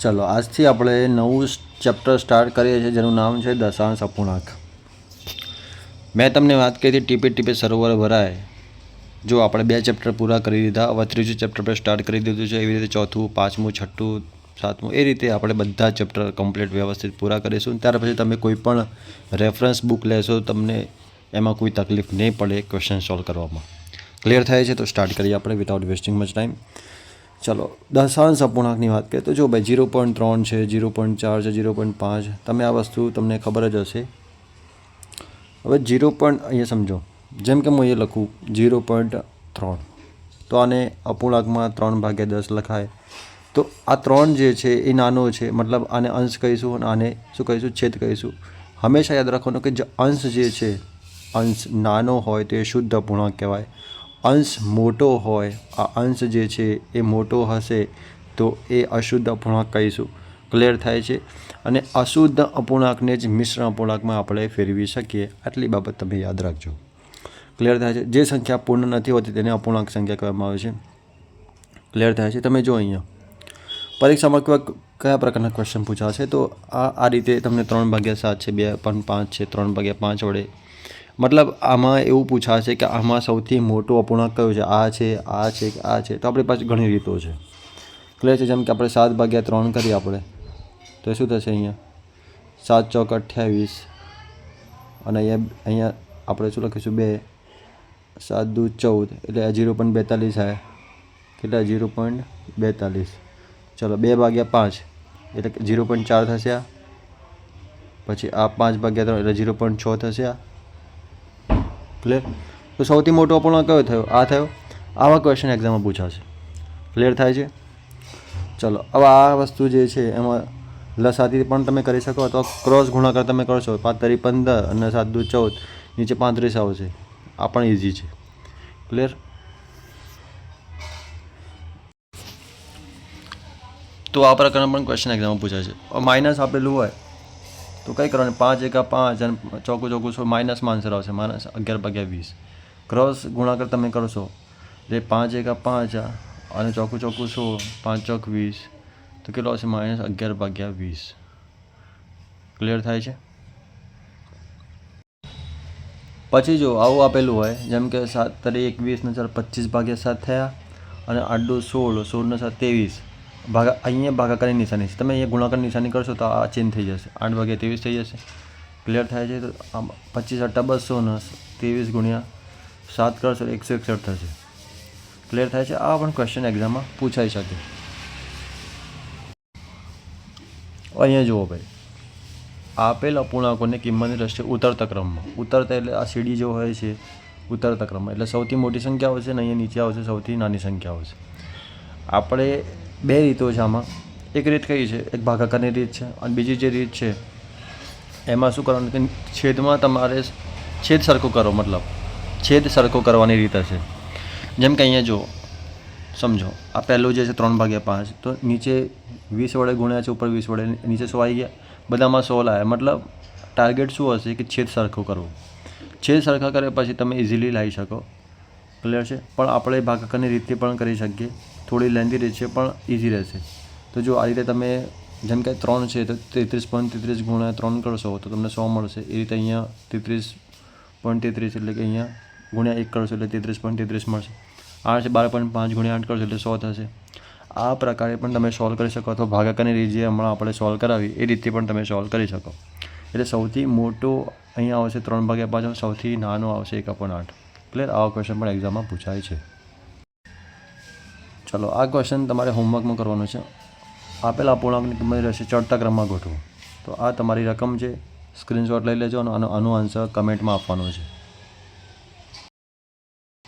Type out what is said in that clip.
ચલો આજથી આપણે નવું ચેપ્ટર સ્ટાર્ટ કરીએ છીએ જેનું નામ છે દશાંશ અપૂર્ણાંક. મેં તમને વાત કરી હતી ટીપે ટીપે સરોવર ભરાય. જો આપણે 2 ચેપ્ટર પૂરા કરી દીધા, હવે 3જું ચેપ્ટર પર સ્ટાર્ટ કરી દીધું છે. એવી રીતે 4થું, 5મું, 6ઠું, 7મું એ રીતે આપણે બધા ચેપ્ટર કમ્પ્લીટ વ્યવસ્થિત પૂરા કરીશું. ત્યાર પછી તમે કોઈ પણ રેફરન્સ બુક લેશો તમને એમાં કોઈ તકલીફ નહીં પડે ક્વેશ્ચન સોલ્વ કરવામાં. ક્લિયર થાય છે? તો સ્ટાર્ટ કરીએ આપણે વિધાઉટ વેસ્ટિંગ મચ ટાઈમ. ચલો દશાંશ અપૂર્ણાંકની વાત કરીએ તો જો ભાઈ 0.3 છે, 0.4 છે, 0.5 તમે આ વસ્તુ તમને ખબર જ હશે. હવે 0. અહીંયા સમજો, જેમ કે હું એ લખું 0.3 તો આને અપૂર્ણાંકમાં 3/10 લખાય. તો આ 3 જે છે એ નાનો છે, મતલબ આને અંશ કહીશું અને આને શું કહીશું? છેદ કહીશું. હંમેશા યાદ રાખવાનું કે જે અંશ જે છે, અંશ નાનો હોય તો એ શુદ્ધ અપૂર્ણાંક કહેવાય. અંશ મોટો હોય, આ અંશ જે છે એ મોટો હશે તો એ અશુદ્ધ અપૂર્ણાંક કહીશું. ક્લિયર થાય છે? અને અશુદ્ધ અપૂર્ણાંકને જ મિશ્ર અપૂર્ણાંકમાં આપણે ફેરવી શકીએ. આટલી બાબત તમે યાદ રાખજો. ક્લિયર થાય છે? જે સંખ્યા પૂર્ણ નથી હોતી તેને અપૂર્ણાંક સંખ્યા કહેવામાં આવે છે. ક્લિયર થાય છે? તમે જો અહીંયા પરીક્ષામાં કયા પ્રકારના ક્વેશ્ચન પૂછાશે તો આ રીતે તમને 3/7 છે, 2.5 છે, 3/5 વડે, મતલબ આમાં એવું પૂછાશે કે આમાં સૌથી મોટો અપૂર્ણાંક કયો છે? આ છે, આ છે કે આ છે? તો આપણી પાસે ઘણી રીતો છે. ક્લિયર છે? જેમ કે આપણે 7/3 કરીએ આપણે તો શું થશે? અહીંયા 7 ચોક 28 અને અહીંયા આપણે શું લખીશું? 2 7 દૂ 14 એટલે 0.42 થાય. કેટલા? 0.42. ચલો 2/5 એટલે 0.4 થશે. આ પછી આ 5/3 એટલે 0.6 થશે. આ ક્લિયર? તો સૌથી મોટો અપૂર્ણાંક કયો થયો? આ થયો. આવા ક્વેશ્ચન એક્ઝામમાં પૂછાશે. ક્લિયર થાય છે? ચલો હવે આ વસ્તુ જે છે એમાં લસાથી પણ તમે કરી શકો અથવા ક્રોસ ગુણાકાર તમે કરશો. 5 તરી 15 અને 7 દૂ 14, નીચે 35 આવશે. આ પણ ઇઝી છે. ક્લિયર? તો આ પ્રકારના પણ ક્વેશ્ચન એક્ઝામમાં પૂછાશે. માઇનસ આપેલું હોય તો કંઈ કરવાનું? 5 × 5 અને ચોકું 6 માઇનસમાં આન્સર આવશે. -11/20. ક્રોસ ગુણાકાર તમે કરશો એટલે 5 × 5 અને ચોકું 16, 5 ચોક 20 તો કેટલો આવશે? -11/20. ક્લિયર થાય છે? પછી જો આવું આપેલું હોય જેમ કે 7 તરી 21 ને 25/7 થયા અને 8 દૂ 16, 16 ને 7 23 અહીંયા ભાગાકારની નિશાની છે. તમે અહીંયા ગુણાકાર નિશાની કરશો તો આ ચેન્જ થઈ જશે. 8/23 થઈ જશે. ક્લિયર થાય છે? તો 25 × 8 200 ને 23 × 7 કરશો 161 થશે. ક્લિયર થાય છે? આ પણ ક્વેશ્ચન એક્ઝામમાં પૂછાઈ શકે. અહીંયા જુઓ ભાઈ, આપેલ અપૂર્ણાંકોની કિંમતની દ્રષ્ટિએ ઉતરતા ક્રમમાં, ઉતરતા એટલે આ સીડી જો હોય છે ઉતરતા ક્રમમાં, એટલે સૌથી મોટી સંખ્યા આવશે ને અહીંયા નીચે આવશે સૌથી નાની સંખ્યા આવશે. આપણે 2 રીતો છે આમાં. એક રીત કઈ છે? એક ભાગાકારની રીત છે અને બીજી જે રીત છે એમાં શું કરવાનું કે છેદમાં તમારે છેદ સરખો કરો, મતલબ છેદ સરખો કરવાની રીત હશે. જેમ કે અહીંયા જો સમજો, આ પહેલું જે છે 3/5 તો નીચે 20 વડે ગુણ્યા છે, ઉપર 20 વડે, નીચે 100 આવી ગયા. બધામાં 100 લાવ્યા, મતલબ ટાર્ગેટ શું હશે કે છેદ સરખો કરવો. છેદ સરખા કર્યા પછી તમે ઇઝીલી લાવી શકો. ક્લિયર છે? પણ આપણે ભાગાકારની રીતથી પણ કરી શકીએ. થોડી લેન્ધી રીત છે પણ ઇઝી રહેશે. તો જો આ રીતે તમે જેમ કે 3 છે તો 33.33 ગુણ્યા 3 કરશો તો તમને 100 મળશે. એ રીતે અહીંયા 33.33 એટલે કે અહીંયા ગુણ્યા 1 કરશો એટલે 33.33 મળશે. 8 છે 12.5 ગુણ્યા 8 કરશો એટલે 100 થશે. આ પ્રકારે પણ તમે સોલ્વ કરી શકો. અથવા ભાગાકારની રીત જે હમણાં આપણે સોલ્વ કરાવી એ રીતથી પણ તમે સોલ્વ કરી શકો. એટલે સૌથી મોટો અહીંયા આવશે 3/5, સૌથી નાનો આવશે 1/8. ક્લિયર? આવા ક્વેશ્ચન પણ એક્ઝામમાં પૂછાય છે. ચલો આ ક્વેશ્ચન તમારે હોમવર્કમાં કરવાનું છે. આપેલા અપૂર્ણાંકની કિંમત રહેશે ચડતા ક્રમમાં ગોઠવો. તો આ તમારી રકમ છે, સ્ક્રીનશોટ લઈ લેજો અને આનો આન્સર કમેન્ટમાં આપવાનો છે.